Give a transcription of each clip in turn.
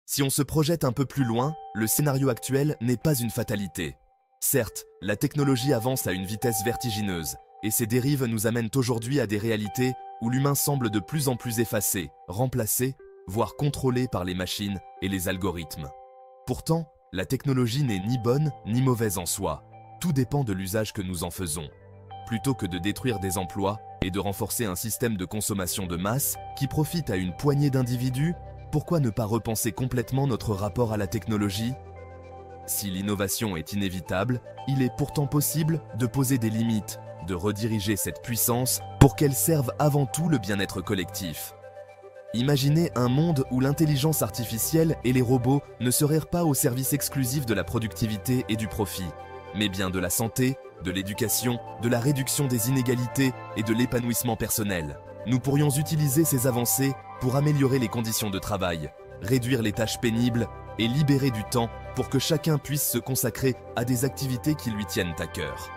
Si on se projette un peu plus loin, le scénario actuel n'est pas une fatalité. Certes, la technologie avance à une vitesse vertigineuse, et ces dérives nous amènent aujourd'hui à des réalités où l'humain semble de plus en plus effacé, remplacé, voire contrôlé par les machines et les algorithmes. Pourtant, la technologie n'est ni bonne ni mauvaise en soi. Tout dépend de l'usage que nous en faisons. Plutôt que de détruire des emplois et de renforcer un système de consommation de masse qui profite à une poignée d'individus, pourquoi ne pas repenser complètement notre rapport à la technologie ? Si l'innovation est inévitable, il est pourtant possible de poser des limites, de rediriger cette puissance pour qu'elle serve avant tout le bien-être collectif. Imaginez un monde où l'intelligence artificielle et les robots ne seraient pas au service exclusif de la productivité et du profit, mais bien de la santé, de l'éducation, de la réduction des inégalités et de l'épanouissement personnel. Nous pourrions utiliser ces avancées pour améliorer les conditions de travail, réduire les tâches pénibles et libérer du temps pour que chacun puisse se consacrer à des activités qui lui tiennent à cœur.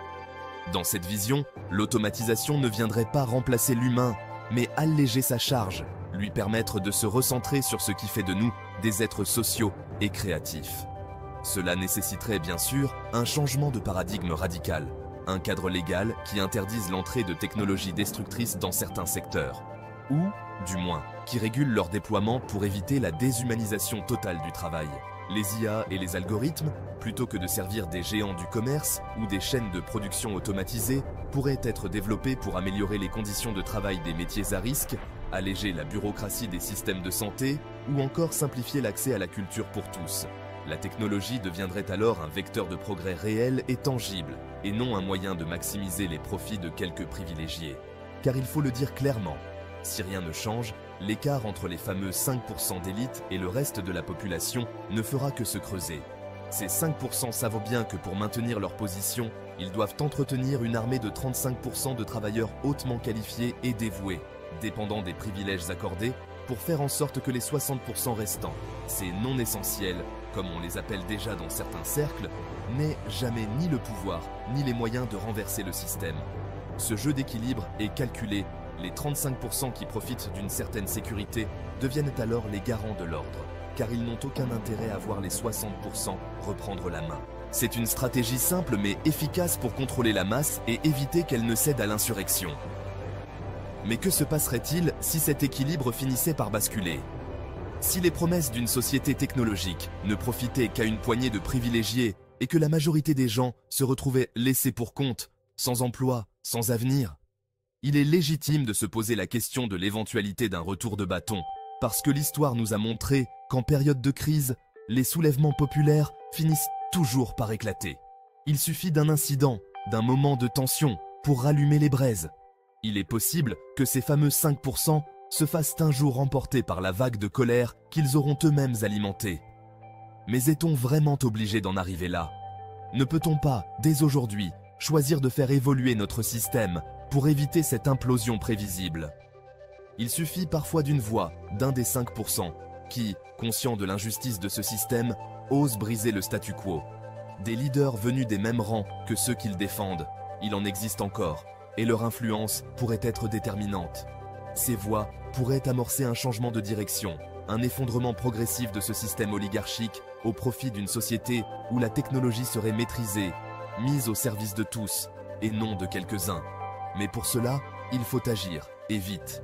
Dans cette vision, l'automatisation ne viendrait pas remplacer l'humain, mais alléger sa charge, lui permettre de se recentrer sur ce qui fait de nous des êtres sociaux et créatifs. Cela nécessiterait bien sûr un changement de paradigme radical, un cadre légal qui interdise l'entrée de technologies destructrices dans certains secteurs, ou, du moins, qui régule leur déploiement pour éviter la déshumanisation totale du travail. Les IA et les algorithmes, plutôt que de servir des géants du commerce ou des chaînes de production automatisées, pourraient être développés pour améliorer les conditions de travail des métiers à risque, alléger la bureaucratie des systèmes de santé ou encore simplifier l'accès à la culture pour tous. La technologie deviendrait alors un vecteur de progrès réel et tangible, et non un moyen de maximiser les profits de quelques privilégiés. Car il faut le dire clairement, si rien ne change, l'écart entre les fameux 5% d'élite et le reste de la population ne fera que se creuser. Ces 5% savent bien que pour maintenir leur position, ils doivent entretenir une armée de 35% de travailleurs hautement qualifiés et dévoués, dépendant des privilèges accordés, pour faire en sorte que les 60% restants, ces non essentiels, comme on les appelle déjà dans certains cercles, n'aient jamais ni le pouvoir ni les moyens de renverser le système. Ce jeu d'équilibre est calculé. Les 35% qui profitent d'une certaine sécurité deviennent alors les garants de l'ordre, car ils n'ont aucun intérêt à voir les 60% reprendre la main. C'est une stratégie simple mais efficace pour contrôler la masse et éviter qu'elle ne cède à l'insurrection. Mais que se passerait-il si cet équilibre finissait par basculer ? Si les promesses d'une société technologique ne profitaient qu'à une poignée de privilégiés et que la majorité des gens se retrouvaient laissés pour compte, sans emploi, sans avenir ? Il est légitime de se poser la question de l'éventualité d'un retour de bâton, parce que l'histoire nous a montré qu'en période de crise, les soulèvements populaires finissent toujours par éclater. Il suffit d'un incident, d'un moment de tension pour rallumer les braises. Il est possible que ces fameux 5% se fassent un jour emporter par la vague de colère qu'ils auront eux-mêmes alimentée. Mais est-on vraiment obligé d'en arriver là ? Ne peut-on pas, dès aujourd'hui, choisir de faire évoluer notre système pour éviter cette implosion prévisible ? Il suffit parfois d'une voix, d'un des 5%, qui, conscient de l'injustice de ce système, ose briser le statu quo. Des leaders venus des mêmes rangs que ceux qu'ils défendent, il en existe encore, et leur influence pourrait être déterminante. Ces voix pourraient amorcer un changement de direction, un effondrement progressif de ce système oligarchique au profit d'une société où la technologie serait maîtrisée, mise au service de tous, et non de quelques-uns. Mais pour cela, il faut agir, et vite.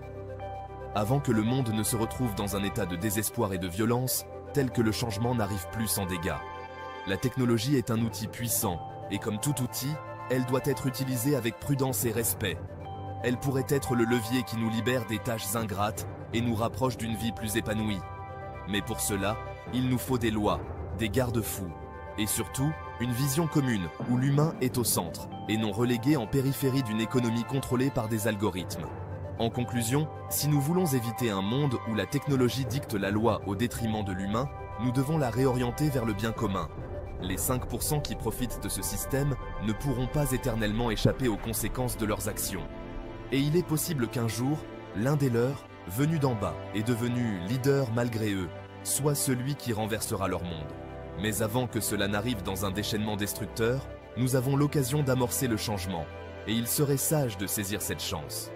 Avant que le monde ne se retrouve dans un état de désespoir et de violence, tel que le changement n'arrive plus sans dégâts. La technologie est un outil puissant, et comme tout outil, elle doit être utilisée avec prudence et respect. Elle pourrait être le levier qui nous libère des tâches ingrates et nous rapproche d'une vie plus épanouie. Mais pour cela, il nous faut des lois, des garde-fous, et surtout, une vision commune où l'humain est au centre, et non relégué en périphérie d'une économie contrôlée par des algorithmes. En conclusion, si nous voulons éviter un monde où la technologie dicte la loi au détriment de l'humain, nous devons la réorienter vers le bien commun. Les 5% qui profitent de ce système ne pourront pas éternellement échapper aux conséquences de leurs actions. Et il est possible qu'un jour, l'un des leurs, venu d'en bas et devenu leader malgré eux, soit celui qui renversera leur monde. Mais avant que cela n'arrive dans un déchaînement destructeur, nous avons l'occasion d'amorcer le changement, et il serait sage de saisir cette chance.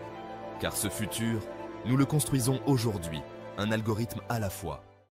Car ce futur, nous le construisons aujourd'hui, un algorithme à la fois.